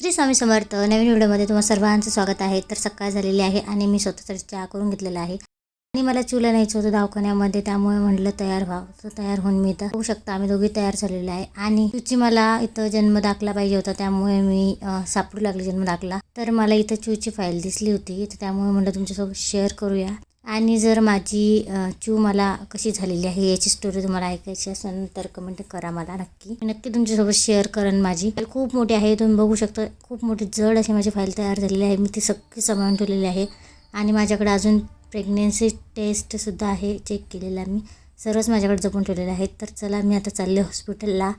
श्री स्वामी समर्थ. नवीन व्हिडिओमध्ये तुम्हा सर्वांचं स्वागत आहे. तर सकाळ झालेली आहे आणि मी स्वतःच चहा करून घेतलेला आहे आणि मला चूला न्यायचं होतं दवाखान्यामध्ये, त्यामुळे म्हटलं तयार व्हावं. तर तयार होऊन मी इथं होऊ शकता आम्ही दोघी तयार झालेलो आहे. आणि चूची मला इथं जन्म दाखला पाहिजे होता, त्यामुळे मी सापडू लागले जन्म दाखला. तर मला इथं चूची फाईल दिसली होती, तर त्यामुळे म्हटलं तुमच्यासोबत शेअर करूया. आणि जर माझी चू मला कशी झालेली आहे याची स्टोरी तुम्हाला ऐकायची असेल तर कमेंट करा मला. नक्की तुमच्यासोबत शेअर करेन. माझी फाईल खूप मोठी आहे, तुम्ही बघू शकता. खूप मोठी जड अशी माझी फाईल तयार झालेली आहे. मी ती सगळी सांभाळून ठेवलेली आहे आणि माझ्याकडे अजून प्रेग्नेन्सी टेस्टसुद्धा आहे, चेक केलेला मी. सर्वच माझ्याकडे जपून ठेवलेले आहेत. तर चला मी आता चालले हॉस्पिटलला.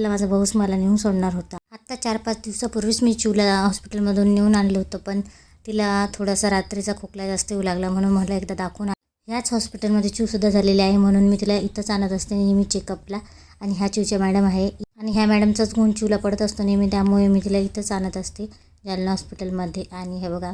माझा भाऊच मला नेऊन सोडणार होता. आत्ता 4-5 दिवसापूर्वीच मी चूला हॉस्पिटलमधून नेऊन आणलं होतं, पण तिला थोडासा रात्रीचा खोकला जास्त येऊ लागला, म्हणून मला एकदा दाखवून. ह्याच हॉस्पिटलमध्ये चूसुद्धा झालेली आहे, म्हणून मी तिला इथंच आणत असते नेहमी चेकअपला. आणि ह्या चूच्या मॅडम आहे आणि ह्या मॅडमचाच गुण चूला पडत असतो नेहमी, त्यामुळे मी तिला इथंच आणत असते जालना हॉस्पिटलमध्ये. आणि हे बघा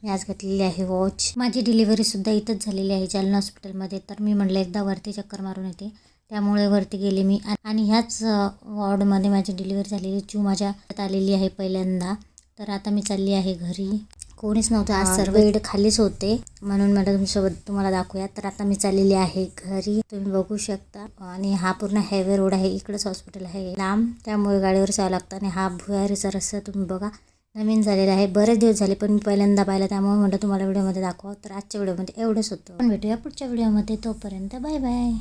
मी आज घातलेली आहे वॉच. माझी डिलिव्हरीसुद्धा इथंच झालेली आहे जालना हॉस्पिटलमध्ये. तर मी म्हटलं एकदा वरती चक्कर मारून येते, त्यामुळे वरती गेले मी. आणि ह्याच वॉर्डमध्ये माझी डिलिव्हरी झालेली. चू माझ्या आलेली आहे पहिल्यांदा. तर आता मी चालली आहे घरी. कोणीच नव्हतं आज, सर्व बेड खालीच होते, म्हणून मला तुमच्यासोबत तुम्हाला दाखवूया. तर आता मी चाललेली आहे घरी, तुम्ही बघू शकता. आणि हा पूर्ण हायवे रोड आहे, इकडेच हॉस्पिटल आहे लांब, त्यामुळे गाडीवर जावं लागतं. आणि हा भुयारीचा रस्ता तुम्ही बघा नवीन झालेला आहे. बरेच दिवस झाले पण मी पहिल्यांदा पाहिला, त्यामुळे म्हटलं तुम्हाला व्हिडिओमध्ये दाखवा. तर आजच्या व्हिडिओमध्ये एवढंच होतं. पण भेटूया पुढच्या व्हिडिओमध्ये, तोपर्यंत बाय बाय.